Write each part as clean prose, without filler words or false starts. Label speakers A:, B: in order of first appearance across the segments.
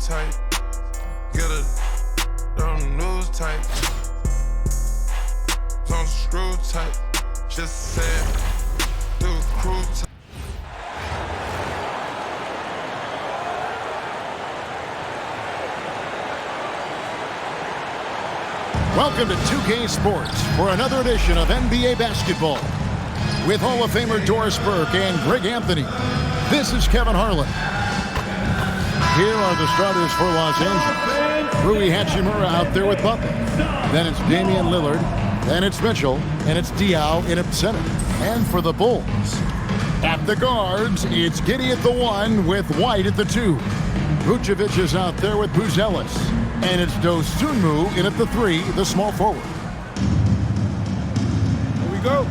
A: tight. Get a dumb news tight. Don't screw tight. Just said, do crew tight.
B: Welcome to 2K Sports for another edition of NBA basketball. With Hall of Famer Doris Burke and Greg Anthony, this is Kevin Harlan. Here are the starters for Los Angeles. Rui Hachimura out there with Butler. Then it's Damian Lillard. Then it's Mitchell. And it's Diaw in at center. And for the Bulls, at the guards, it's Giddey at the 1 with White at the 2. Vucevic is out there with Buzelis. And it's Dosunmu in at the 3, the small forward. Here we go.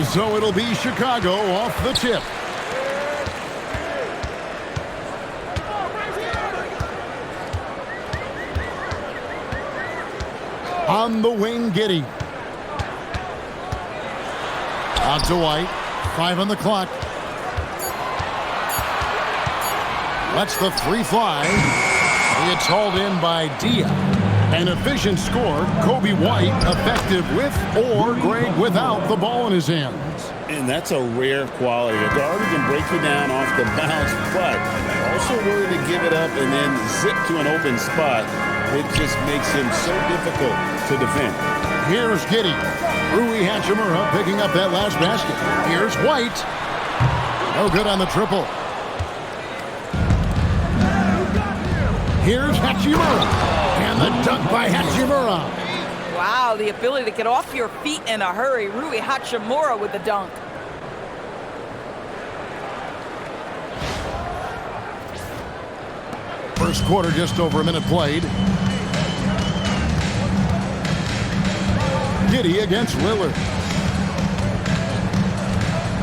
B: So it'll be Chicago off the tip. On the wing, Giddey. Out to White. 5 on the clock. Lets the 3 fly. It's hauled in by Diaw. An efficient score. Kobe White effective with or Greg without the ball in his hands.
C: And that's a rare quality. A guard who can break you down off the bounce, but also willing to give it up and then zip to an open spot. It just makes him so difficult to defend.
B: Here's Giddey. Rui Hachimura picking up that last basket. Here's White. No good on the triple. Here's Hachimura. And the dunk by Hachimura.
D: Wow, the ability to get off your feet in a hurry. Rui Hachimura with the dunk.
B: First quarter, just over a minute played. Giddey against Lillard.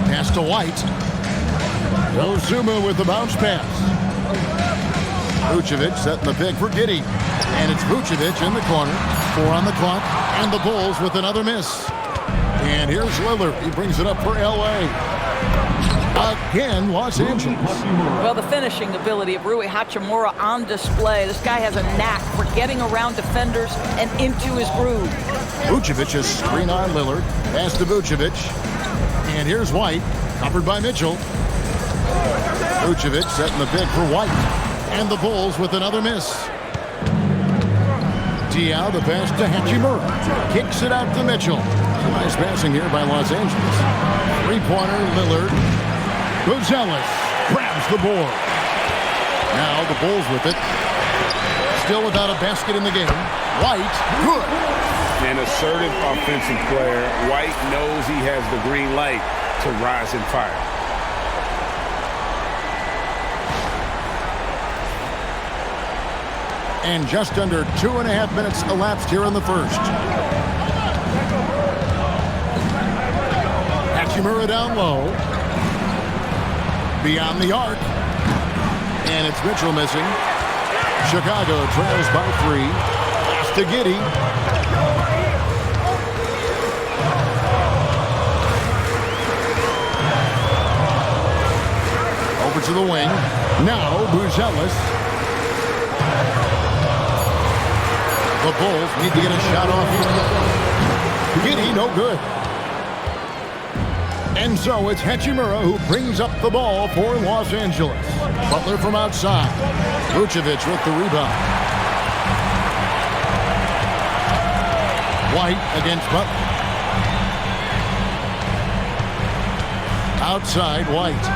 B: Pass to White. Dosunmu with the bounce pass. Vucevic setting the pick for Giddey. And it's Vucevic in the corner. 4 on the clock. And the Bulls with another miss. And here's Lillard. He brings it up for L.A. Again, Los Angeles.
D: Well, the finishing ability of Rui Hachimura on display. This guy has a knack for getting around defenders and into his groove.
B: Vucevic is screen on Lillard. Pass to Vucevic. And here's White. Covered by Mitchell. Vucevic setting the pick for White. And the Bulls with another miss. Diaw, the pass to Hachimura. Kicks it out to Mitchell. Nice passing here by Los Angeles. Three-pointer, Lillard. Buzelis grabs the board. Now the Bulls with it. Still without a basket in the game. White, good.
C: An assertive offensive player. White knows he has the green light to rise and fire.
B: And just under 2.5 minutes elapsed here in the first. Hachimura down low. Beyond the arc. And it's Mitchell missing. Chicago trails by 3. Pass to Giddey. Over to the wing. Now Buzelis. The Bulls need to get a shot off here. Giddey, no good. And so it's Hachimura who brings up the ball for Los Angeles. Butler from outside. Vucevic with the rebound. White against Butler. Outside, White.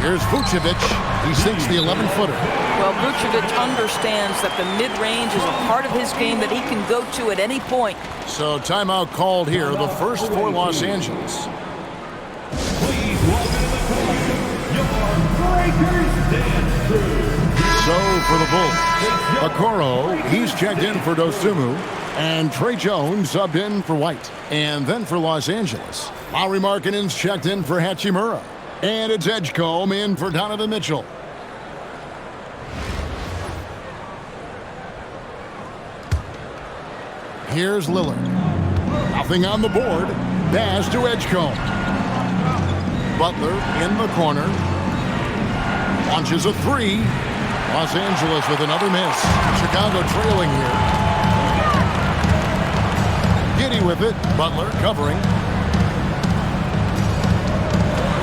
B: Here's Vucevic. He sinks the 11-footer.
D: Well, Vucevic understands that the mid-range is a part of his game that he can go to at any point.
B: So timeout called here, the first for Los Angeles. So for the Bulls, Okoro, he's checked in for Dosunmu, and Trey Jones subbed in for White. And then for Los Angeles, Lauri Markkanen's checked in for Hachimura. And it's Edgecombe in for Donovan Mitchell. Here's Lillard. Nothing on the board. Pass to Edgecombe. Butler in the corner. Launches a three. Los Angeles with another miss. Chicago trailing here. Giddey with it. Butler covering.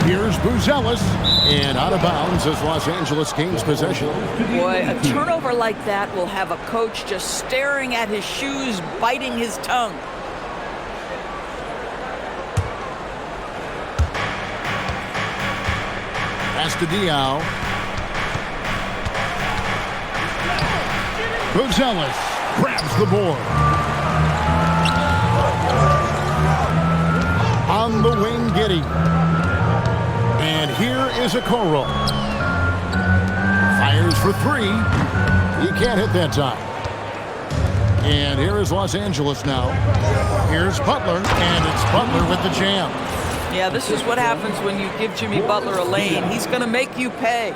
B: Here's Buzelis, and out of bounds as Los Angeles gains possession.
D: Boy, a turnover like that will have a coach just staring at his shoes, biting his tongue.
B: Pass to Diaw. Buzelis grabs the board. On the wing, Giddey. And here is Okoro. Fires for three. He can't hit that time. And here is Los Angeles now. Here's Butler, and it's Butler with the jam.
D: Yeah, this is what happens when you give Jimmy Butler a lane. He's going to make you pay.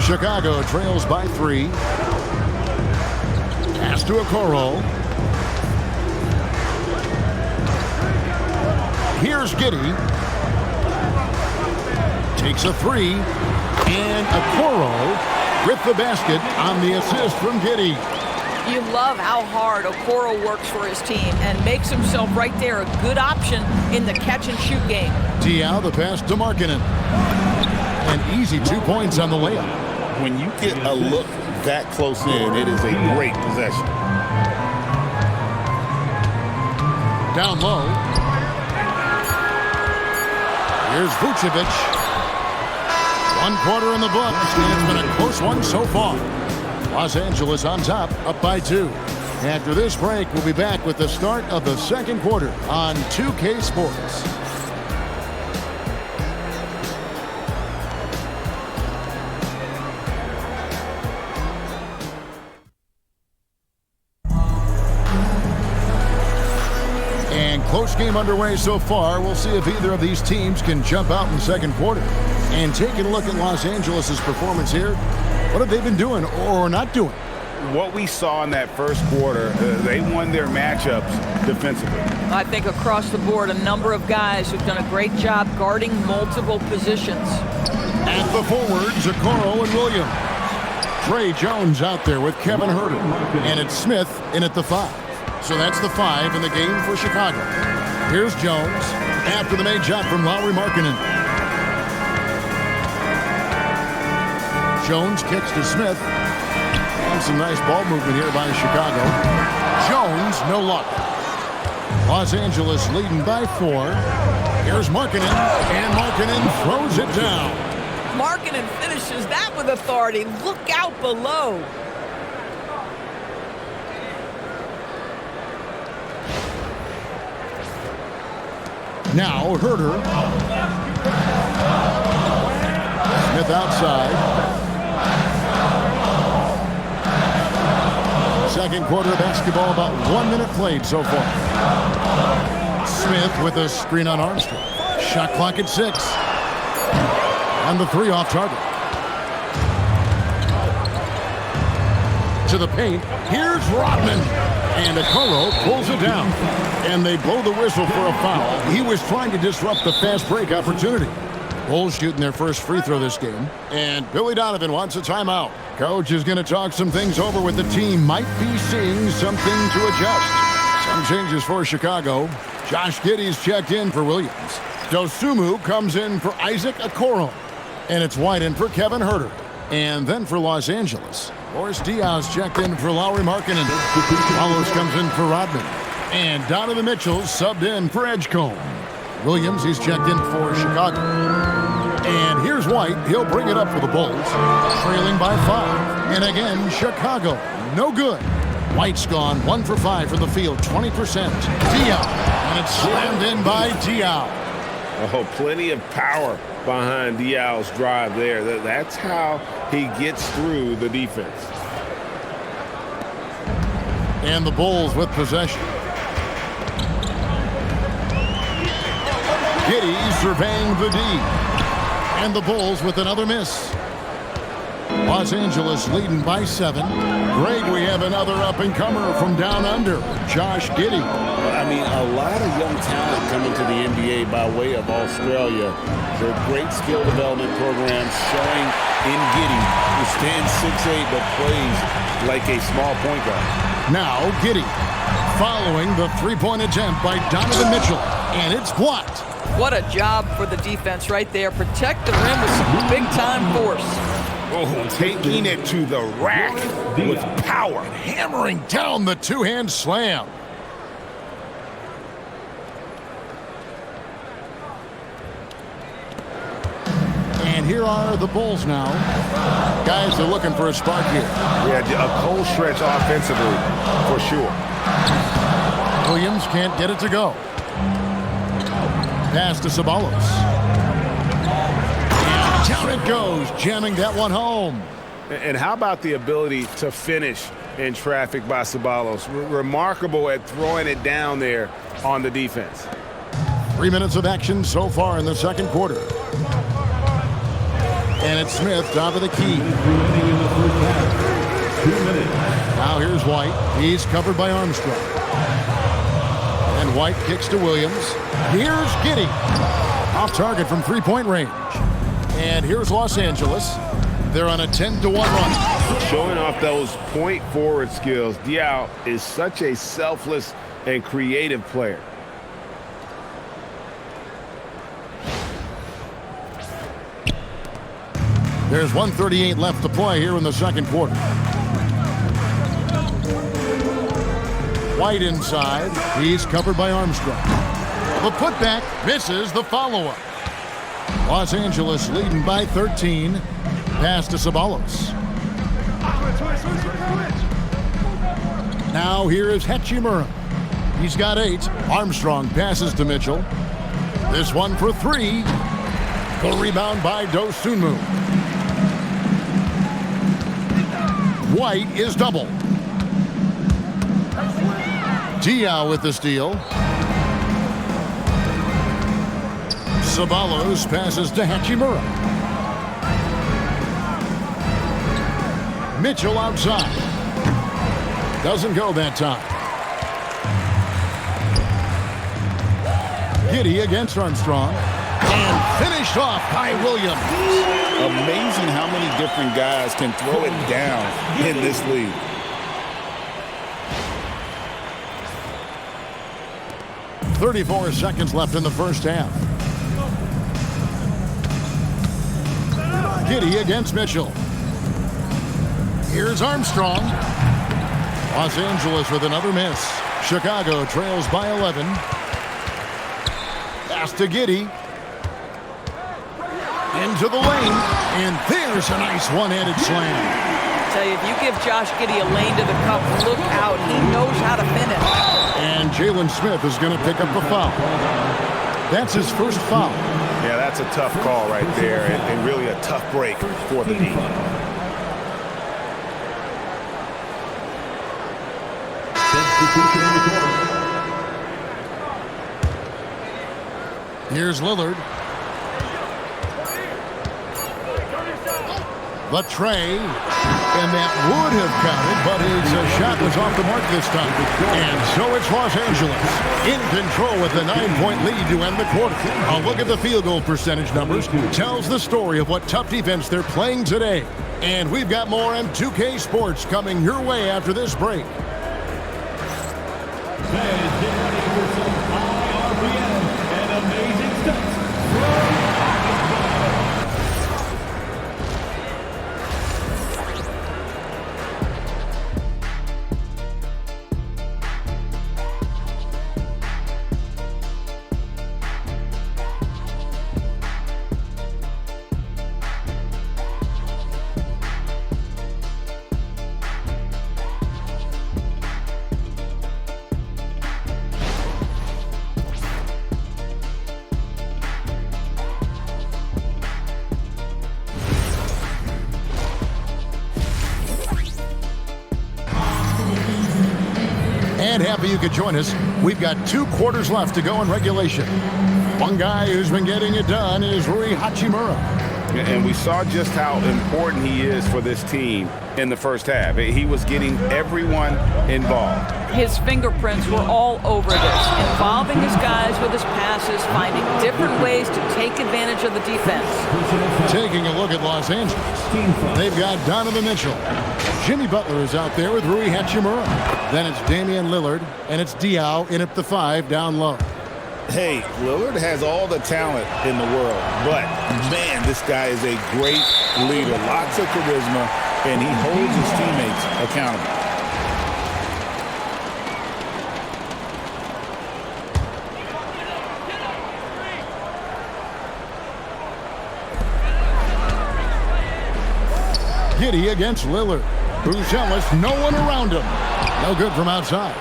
B: Chicago trails by three. Pass to Okoro. Here's Giddey. Takes a three. And Okoro with the basket on the assist from Giddey.
D: You love how hard Okoro works for his team and makes himself right there a good option in the catch-and-shoot game.
B: Diaw the pass to Markkanen. An easy 2 points on the layup.
C: When you get a look that close in, it is a great possession.
B: Down low. Here's Vucevic. 1 quarter in the books, and it's been a close one so far. Los Angeles on top, up by 2. After this break, we'll be back with the start of the second quarter on 2K Sports. Close game underway so far. We'll see if either of these teams can jump out in the second quarter. And taking a look at Los Angeles' performance here, what have they been doing or not doing?
C: What we saw in that first quarter, they won their matchups defensively.
D: I think across the board, a number of guys who've done a great job guarding multiple positions.
B: At the forwards, Okoro and Williams. Trey Jones out there with Kevin Huerter. And it's Smith in at the 5. So that's the 5 in the game for Chicago. Here's Jones after the made shot from Lauri Markkanen. Jones kicks to Smith. And some nice ball movement here by Chicago. Jones, no luck. Los Angeles leading by 4. Here's Markkanen, and Markkanen throws it down.
D: Markkanen finishes that with authority. Look out below.
B: Now Huerter. Smith outside. Second quarter basketball, about 1 minute played so far. Smith with a screen on Armstrong. Shot clock at 6. And the 3 off target. To the paint. Here's Rodman. And Okoro pulls it down. And they blow the whistle for a foul. He was trying to disrupt the fast break opportunity. Bulls shooting their first free throw this game. And Billy Donovan wants a timeout. Coach is going to talk some things over with the team. Might be seeing something to adjust. Some changes for Chicago. Josh Giddey's checked in for Williams. Dosumu comes in for Isaac Okoro. And it's White in for Kevin Huerter. And then for Los Angeles, Boris Diaw's checked in for Lauri Markkanen. Palos comes in for Rodman. And Donovan Mitchell subbed in for Edgecombe. Williams, he's checked in for Chicago. And here's White. He'll bring it up for the Bulls. Trailing by 5. And again, Chicago, no good. White's gone 1 for 5 from the field, 20%. Diaw, and it's slammed in by Diaw.
C: Oh, plenty of power behind Diaw's drive there. That's how he gets through the defense.
B: And the Bulls with possession. Giddey surveying the D. And the Bulls with another miss. Los Angeles leading by 7. Greg, we have another up-and-comer from down under, Josh Giddey.
C: I mean, a lot of young talent coming to the NBA by way of Australia. They're great skill development programs showing in Giddey, who stands 6'8", but plays like a small point guard.
B: Now Giddey, following the three-point attempt by Donovan Mitchell, and it's blocked.
D: What a job for the defense right there. Protect the rim with some big-time force.
E: Oh, taking it to the rack with power.
B: Hammering down the two-hand slam. And here are the Bulls now. Guys are looking for a spark here.
E: Yeah, a cold stretch offensively, for sure.
B: Williams can't get it to go. Pass to Ceballos. And down it goes, jamming that one home.
E: And how about the ability to finish in traffic by Ceballos? Remarkable at throwing it down there on the defense.
B: 3 minutes of action so far in the second quarter. And it's Smith, top of the key. Now here's White. He's covered by Armstrong. And White kicks to Williams. Here's Giddey. Off target from three-point range. And here's Los Angeles. They're on a 10-1 run.
E: Showing off those point forward skills, Diaw is such a selfless and creative player.
B: There's 1:38 left to play here in the second quarter. White inside. He's covered by Armstrong. The putback misses the follow-up. Los Angeles leading by 13. Pass to Ceballos. Now here is Hachimura. He's got 8. Armstrong passes to Mitchell. This one for 3. The rebound by Dosunmu. White is double. Diaw with the steal. Ceballos passes to Hachimura. Mitchell outside. Doesn't go that time. Giddey against Armstrong. And finished off by Williams.
C: Amazing how many different guys can throw it down in this league.
B: .34 seconds left in the first half. Giddey against Mitchell. Here's Armstrong. Los Angeles with another miss. Chicago trails by 11. Pass to Giddey. Into the lane, and there's a nice one-handed slam.
D: I tell you, if you give Josh Giddey a lane to the cup, look out. He knows how to finish.
B: And Jalen Smith is going to pick up the foul. That's his first foul.
E: Yeah, that's a tough call right there, and really a tough break for the team.
B: Here's Lillard. The tray, and that would have counted, but his shot was off the mark this time. And so it's Los Angeles in control with a 9-point lead to end the quarter. A look at the field goal percentage numbers tells the story of what tough defense they're playing today. And we've got more M2K Sports coming your way after this break. And happy you could join us. We've got 2 quarters left to go in regulation. One guy who's been getting it done is Rui Hachimura.
E: And we saw just how important he is for this team in the first half. He was getting everyone involved.
D: His fingerprints were all over this, involving his guys with his passes, finding different ways to take advantage of the defense.
B: Taking a look at Los Angeles, they've got Donovan Mitchell. Jimmy Butler is out there with Rui Hachimura. Then it's Damian Lillard, and it's Diaw in at the 5 down low.
C: Hey, Lillard has all the talent in the world, but, man, this guy is a great leader. Lots of charisma, and he holds his teammates accountable.
B: Giddey against Lillard. Buzelis, no one around him. No good from outside.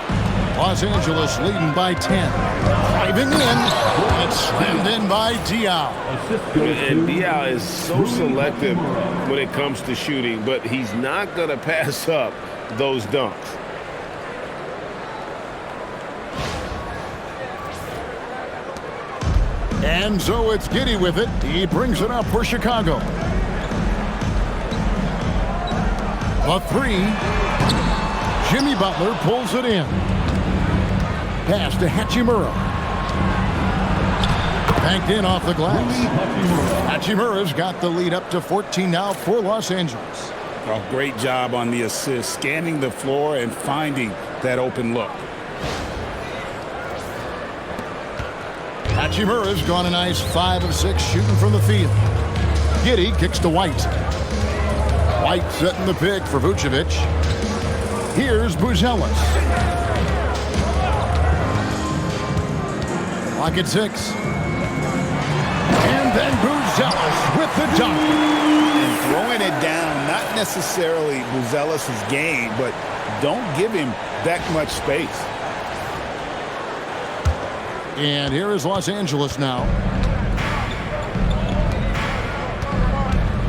B: Los Angeles leading by 10. Driving in, and it's slammed in by Diaw.
E: And Diaw is so selective when it comes to shooting, but he's not going to pass up those dunks.
B: And so it's Giddey with it. He brings it up for Chicago. A 3. Jimmy Butler pulls it in. Pass to Hachimura. Banked in off the glass. Hachimura's got the lead up to 14 now for Los Angeles.
C: Oh, great job on the assist, scanning the floor and finding that open look.
B: Hachimura's gone a nice 5 of 6 shooting from the field. Giddey kicks to White. White setting the pick for Vucevic. Here's Buzelis. Clock at 6. And then Buzelis with the dunk.
C: And throwing it down, not necessarily Buzelis' game, but don't give him that much space.
B: And here is Los Angeles now.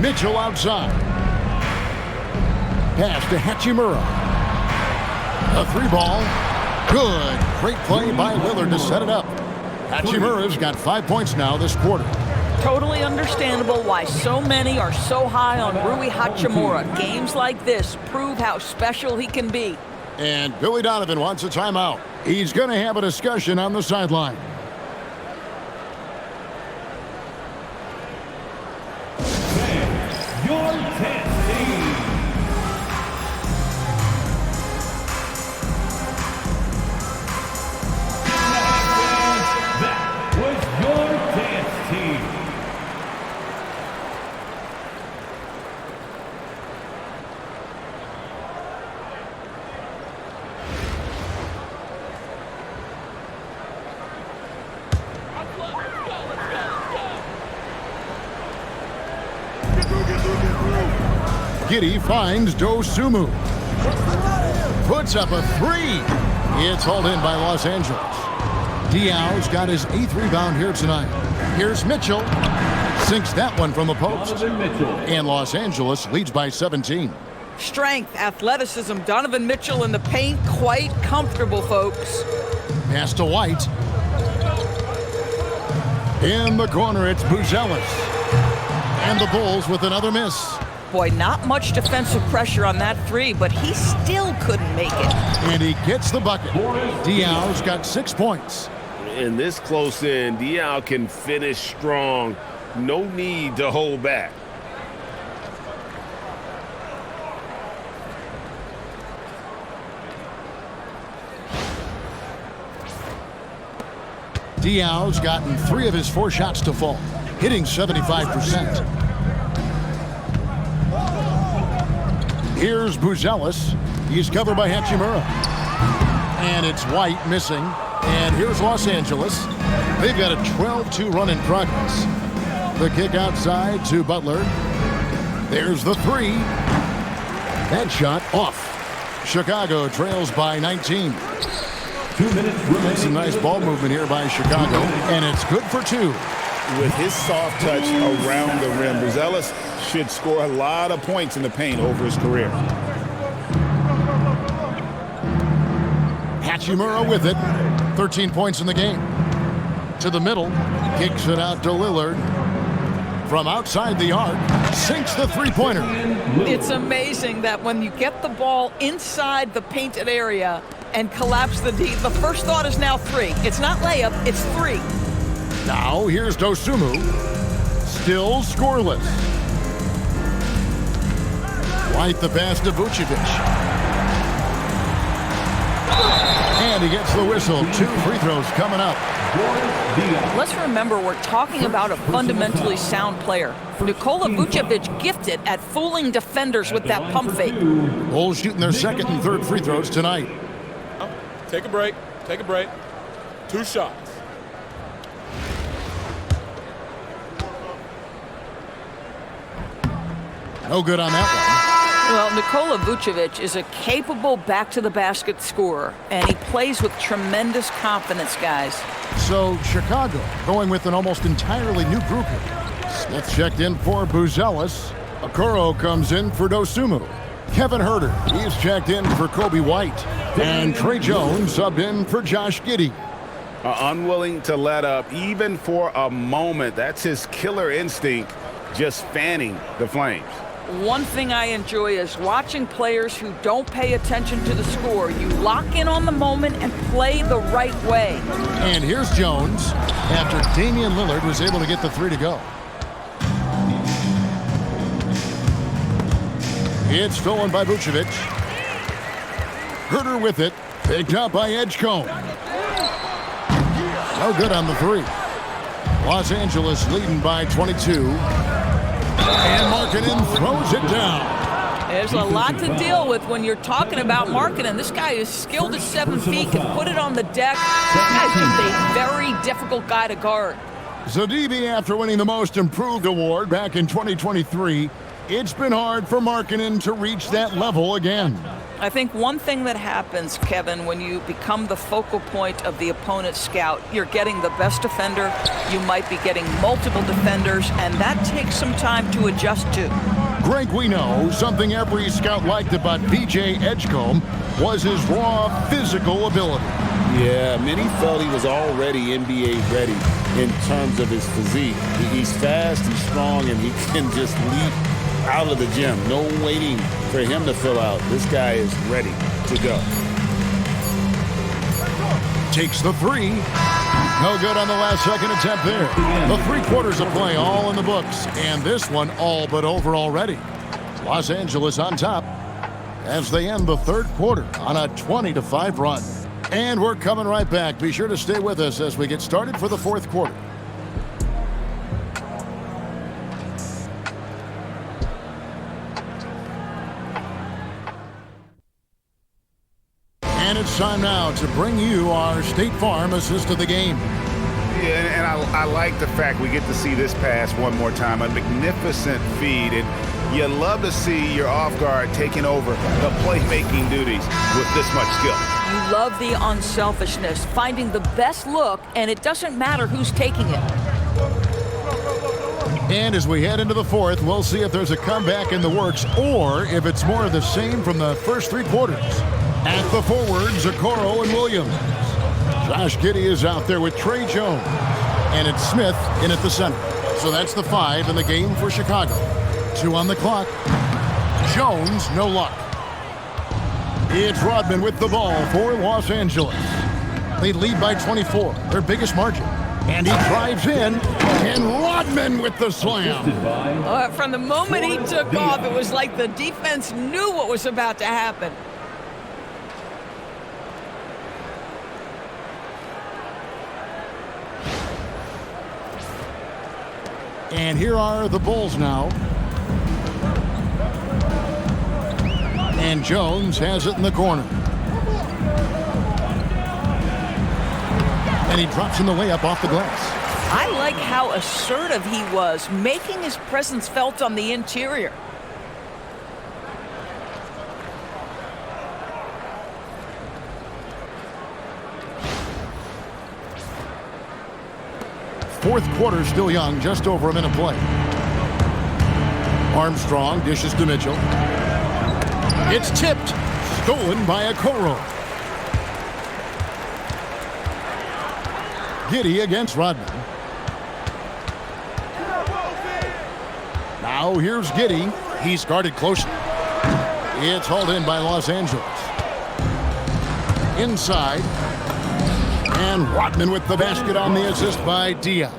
B: Mitchell outside. Pass to Hachimura. A 3 ball. Good. Great play by Lillard to set it up. Hachimura's got 5 points now this quarter.
D: Totally understandable why so many are so high on Rui Hachimura. Games like this prove how special he can be.
B: And Billy Donovan wants a timeout. He's going to have a discussion on the sideline.
F: Your 10th team. That was your dance team.
B: Giddey finds Dosumu. Puts up a 3. It's hauled in by Los Angeles. Diaw's got his 8th rebound here tonight. Here's Mitchell. Sinks that one from the post. And Los Angeles leads by 17.
D: Strength, athleticism, Donovan Mitchell in the paint, quite comfortable, folks.
B: Pass to White. In the corner, it's Buzelis. And the Bulls with another miss.
D: Boy, not much defensive pressure on that 3, but he still couldn't make it.
B: And he gets the bucket. Diaw's got 6 points.
E: And this close in, Diaw can finish strong. No need to hold back.
B: Diaw's gotten 3 of his 4 shots to fall, hitting 75%. Here's Buzelis. He's covered by Hachimura. And it's White missing. And here's Los Angeles. They've got a 12-2 run in progress. The kick outside to Butler. There's the 3. That shot off. Chicago trails by 19.
F: 2 minutes remaining.
B: Some nice ball movement here by Chicago. And it's good for 2.
C: With his soft touch around the rim, Buzelis should score a lot of points in the paint over his career.
B: Hachimura with it. 13 points in the game. To the middle. Kicks it out to Lillard. from outside the arc, sinks the three-pointer.
D: It's amazing that when you get the ball inside the painted area and collapse the D, the first thought is now 3. It's not layup, it's 3.
B: Now here's Dosunmu, still scoreless. White the pass to Vucevic. And he gets the whistle. 2 free throws coming up.
D: Let's remember we're talking about a fundamentally sound player. Nikola Vucevic gifted at fooling defenders with that pump fake.
B: Bulls shooting their second and third free throws tonight.
G: Take a break. Take a break. 2 shots.
B: No good on that one.
D: Well, Nikola Vucevic is a capable back-to-the-basket scorer, and he plays with tremendous confidence, guys.
B: So Chicago going with an almost entirely new group here. Smith checked in for Buzelis. Okoro comes in for Dosunmu. Kevin Huerter, he's checked in for Kobe White. And Trey Jones subbed in for Josh Giddey.
E: Unwilling to let up even for a moment. That's his killer instinct, just fanning the flames.
D: One thing I enjoy is watching players who don't pay attention to the score. You lock in on the moment and play the right way.
B: And here's Jones after Damian Lillard was able to get the 3 to go. It's stolen by Vucevic. Huerter with it. Picked up by Edgecombe. No good on the 3. Los Angeles leading by 22. And Markkanen throws it down.
D: There's a lot to deal with when you're talking about Markkanen. This guy is skilled at 7 feet, can put it on the deck. This guy's just a very difficult guy to guard.
B: Zadibi, after winning the Most Improved award back in 2023, it's been hard for Markkanen to reach that level again.
D: I think one thing that happens, Kevin, when you become the focal point of the opponent's scout, you're getting the best defender, you might be getting multiple defenders, and that takes some time to adjust to.
B: Greg, we know something every scout liked about B.J. Edgecombe was his raw physical ability.
C: Yeah, many felt he was already NBA ready in terms of his physique. He's fast, he's strong, and he can just leap out of the gym. No waiting for him to fill out. This guy is ready to go.
B: Takes the 3. No good on the last second attempt there. The 3 quarters of play all in the books, and this one all but over already. Los Angeles on top as they end the third quarter on a 20-5 run. And we're coming right back. Be sure to stay with us as we get started for the fourth quarter. And it's time now to bring you our State Farm assist of the game.
E: Yeah, and I like the fact we get to see this pass one more time. A magnificent feed, and you love to see your off guard taking over the playmaking duties with this much skill.
D: You love the unselfishness, finding the best look, and it doesn't matter who's taking it.
B: And as we head into the fourth, we'll see if there's a comeback in the works or if it's more of the same from the first 3 quarters. At the forwards, Okoro and Williams. Josh Giddey is out there with Trey Jones. And it's Smith in at the center. So that's the 5 in the game for Chicago. 2 on the clock. Jones, no luck. It's Rodman with the ball for Los Angeles. They lead by 24, their biggest margin. And he drives in, and Rodman with the slam.
D: From the moment he took off, it was like the defense knew what was about to happen.
B: And here are the Bulls now. And Jones has it in the corner. And he drops in the layup off the glass.
D: I like how assertive he was, making his presence felt on the interior.
B: Fourth quarter still young, just over a minute play. Armstrong dishes to Mitchell. It's tipped, stolen by Okoro. Giddey against Rodman. Now here's Giddey. He's guarded closely. It's hauled in by Los Angeles. Inside. And Rodman with the basket on the assist by Diaw.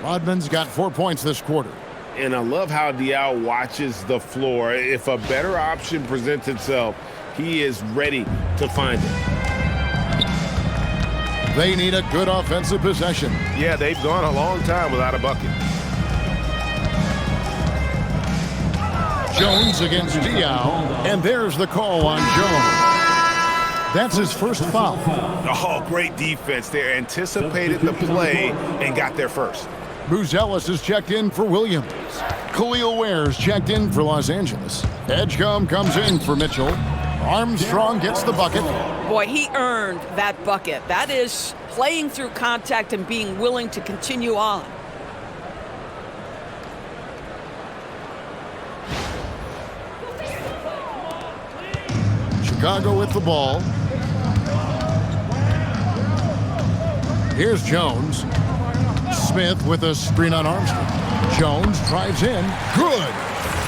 B: Rodman's got 4 points this quarter.
C: And I love how Diaw watches the floor. If a better option presents itself, he is ready to find it.
B: They need a good offensive possession.
E: Yeah, they've gone a long time without a bucket.
B: Jones against Diaw, and there's the call on Jones. That's his first foul.
E: Oh, great defense there. Anticipated the play and got there first.
B: Buzelis is checked in for Williams. Khalil Ware's checked in for Los Angeles. Edgecombe comes in for Mitchell. Armstrong gets the bucket.
D: Boy, he earned that bucket. That is playing through contact and being willing to continue on.
B: Chicago with the ball. Here's Jones. Smith with a screen on Armstrong. Jones drives in. Good.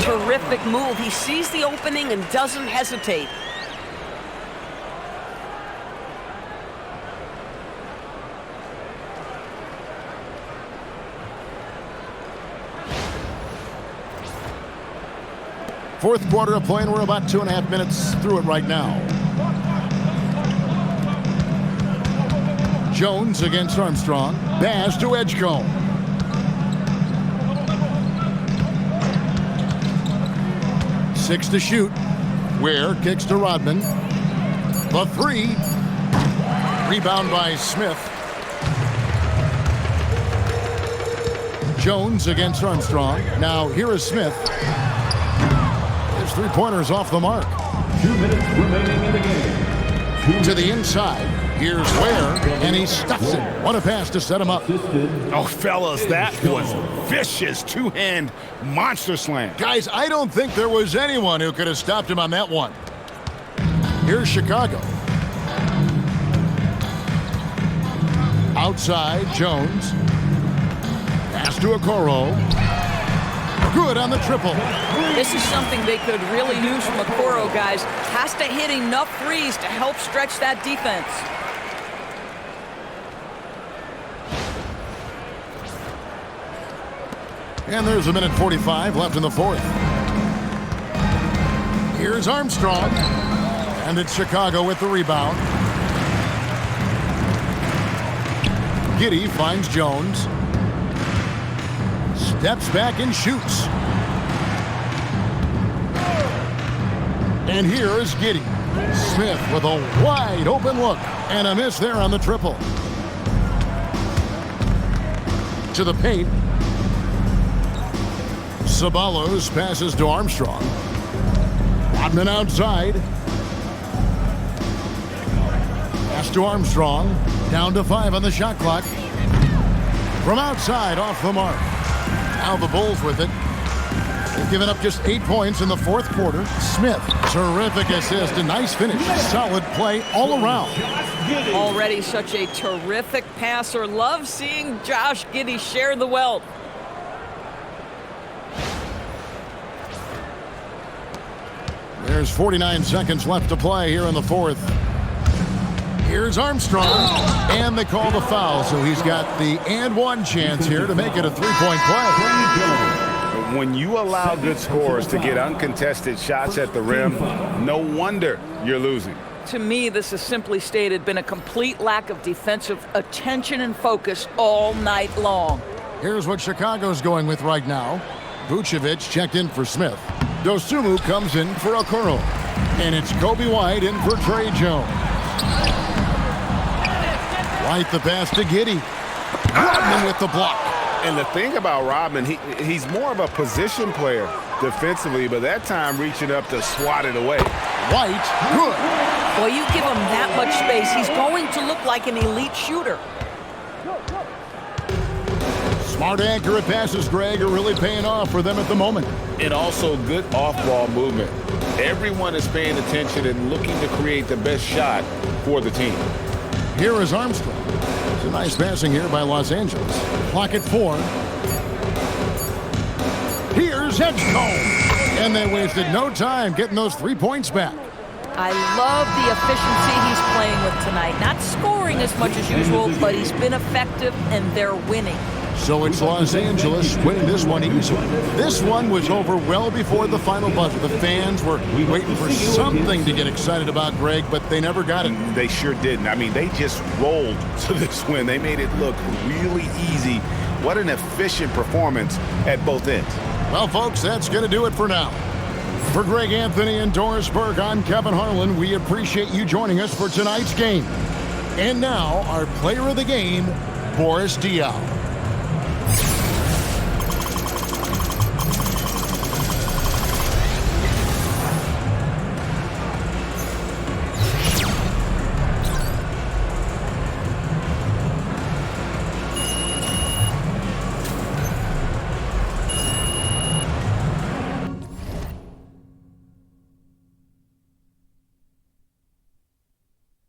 H: Terrific move. He sees the opening and doesn't hesitate.
B: Fourth quarter of play, and we're about 2.5 minutes through it right now. Jones against Armstrong. Pass to Edgecombe. Six to shoot. Ware kicks to Rodman. The three. Rebound by Smith. Jones against Armstrong. Now here is Smith. His three-pointers off the mark.
F: 2 minutes remaining in the game.
B: To the inside. Here's Ware, and he stuffs it. What a pass to set him up.
E: Oh, fellas, that was vicious two-hand monster slam.
B: Guys, I don't think there was anyone who could have stopped him on that one. Here's Chicago. Outside, Jones. Pass to Okoro. Good on the triple.
D: This is something they could really use from Okoro, guys. Has to hit enough threes to help stretch that defense.
B: And there's 1:45 left in the fourth. Here's Armstrong. And it's Chicago with the rebound. Giddey finds Jones. Steps back and shoots. And here is Giddey. Smith with a wide open look. And a miss there on the triple. To the paint. Ceballos passes to Armstrong. Rodman outside. Pass to Armstrong. Down to 5 on the shot clock. From outside, off the mark. Now the Bulls with it. They've given up just 8 points in the fourth quarter. Smith, terrific assist, a nice finish. Solid play all around.
D: Already such a terrific passer. Love seeing Josh Giddey share the wealth.
B: There's 49 seconds left to play here in the fourth. Here's Armstrong, and they call the foul, so he's got the and one chance here to make it a three-point play.
E: When you allow good scorers to get uncontested shots at the rim, no wonder you're losing.
D: To me, this has simply stated been a complete lack of defensive attention and focus all night long.
B: Here's what Chicago's going with right now. Vucevic checked in for Smith. Dosumu comes in for Okoro. And it's Kobe White in for Trey Jones. White the pass to Giddey. Rodman with the block.
E: And the thing about Rodman, he's more of a position player defensively, but that time reaching up to swat it away.
B: White, good.
D: Well, you give him that much space, he's going to look like an elite shooter.
B: Smart, accurate passes, Greg, are really paying off for them at the moment.
C: And also good off-ball movement. Everyone is paying attention and looking to create the best shot for the team.
B: Here is Armstrong. It's a nice passing here by Los Angeles. Clock at 4. Here's Edgecombe. And they wasted no time getting those 3 points back.
D: I love the efficiency he's playing with tonight. Not scoring as much as usual, but he's been effective, and they're winning.
B: So it's Los Angeles winning this one easily. This one was over well before the final buzzer. The fans were waiting for something to get excited about, Greg, but they never got it.
E: They sure didn't. I mean, they just rolled to this win. They made it look really easy. What an efficient performance at both ends.
B: Well, folks, that's going to do it for now. For Greg Anthony and Doris Burke, I'm Kevin Harlan. We appreciate you joining us for tonight's game. And now, our player of the game, Boris Diaw.